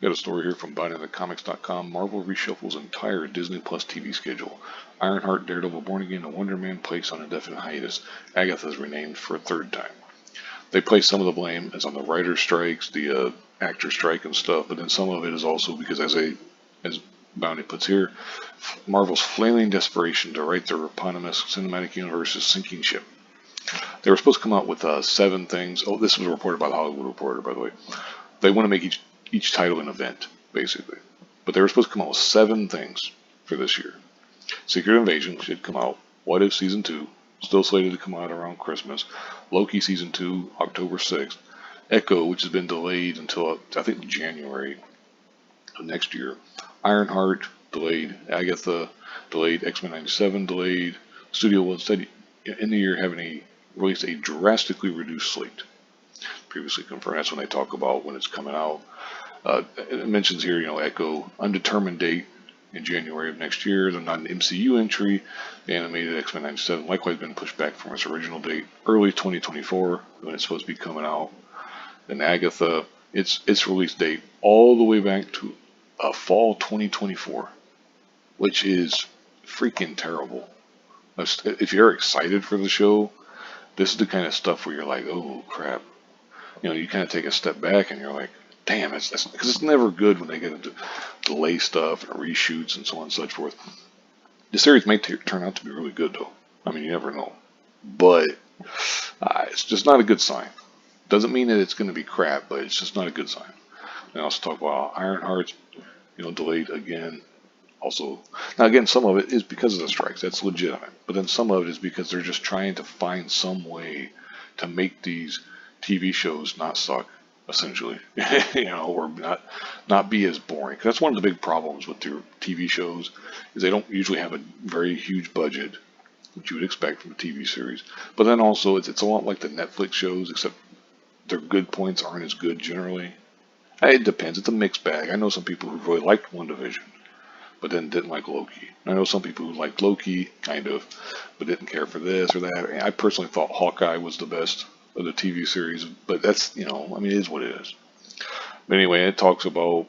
We got a story here from BuyingTheComics.com. Marvel reshuffles entire Disney Plus TV schedule. Ironheart, Daredevil, Born Again, and Wonder Man placed on indefinite hiatus. Agatha is renamed for a third time. They place some of the blame as on the writer strikes, the actor strike and stuff, but then some of it is also because, as Bounty puts here, Marvel's flailing desperation to write their eponymous cinematic universe's sinking ship. They were supposed to come out with 7 things. Oh, this was reported by the Hollywood Reporter, by the way. They want to make each title an event, basically. But they were supposed to come out with 7 things for this year. Secret Invasion should come out. What If Season 2, still slated to come out around Christmas. Loki Season 2, October 6th. Echo, which has been delayed until, I think, January of next year. Ironheart, delayed. Agatha, delayed. X-Men 97, delayed. Studio will instead, in the year, release a drastically reduced slate. Previously confirmed. That's when they talk about when it's coming out. It mentions here, Echo, undetermined date in January of next year. They're not an MCU entry. The animated X-Men 97 likewise been pushed back from its original date, early 2024, when it's supposed to be coming out. Then Agatha, its release date all the way back to fall 2024, which is freaking terrible. If you're excited for the show, this is the kind of stuff where you're like, oh crap. You kind of take a step back and you're like, damn, because it's never good when they get into delay stuff and reshoots and so on and such forth. The series may turn out to be really good though. I mean, you never know. But it's just not a good sign. Doesn't mean that it's going to be crap, but it's just not a good sign. And I also talk about Ironheart, delayed again. Also, now again, some of it is because of the strikes. That's legitimate. But then some of it is because they're just trying to find some way to make these TV shows not suck, essentially, or not be as boring. 'Cause that's one of the big problems with their TV shows is they don't usually have a very huge budget, which you would expect from a TV series. But then also it's a lot like the Netflix shows, except their good points aren't as good generally. It depends. It's a mixed bag. I know some people who really liked WandaVision, but then didn't like Loki. I know some people who liked Loki, kind of, but didn't care for this or that. I personally thought Hawkeye was the best of the TV series, but that's, it is what it is. But anyway, it talks about,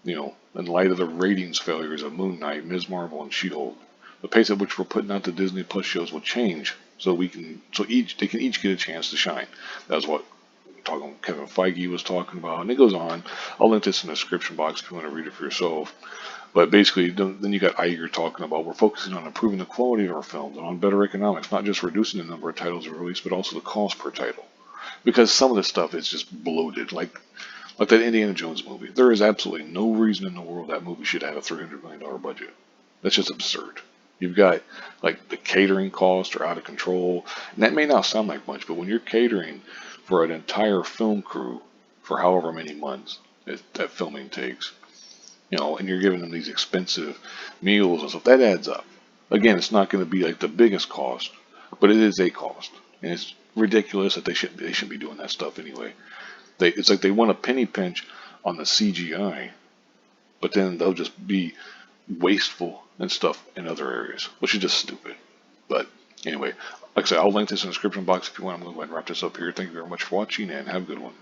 in light of the ratings failures of Moon Knight, Ms. Marvel, and She-Hulk, the pace at which we're putting out the Disney Plus shows will change, so they can each get a chance to shine. That's what Kevin Feige was talking about, and it goes on. I'll link this in the description box if you want to read it for yourself. But basically, then you got Iger talking about we're focusing on improving the quality of our films and on better economics, not just reducing the number of titles released, but also the cost per title. Because some of this stuff is just bloated, like that Indiana Jones movie. There is absolutely no reason in the world that movie should have a $300 million budget. That's just absurd. You've got, like, the catering costs are out of control. And that may not sound like much, but when you're catering for an entire film crew for however many months that filming takes, and you're giving them these expensive meals and stuff, that adds up. Again, it's not going to be like the biggest cost, but it is a cost. And it's ridiculous that they shouldn't be doing that stuff anyway. It's like they want a penny pinch on the CGI, but then they'll just be wasteful and stuff in other areas, which is just stupid. But anyway, like I said, I'll link this in the description box if you want. I'm going to go ahead and wrap this up here. Thank you very much for watching, and have a good one.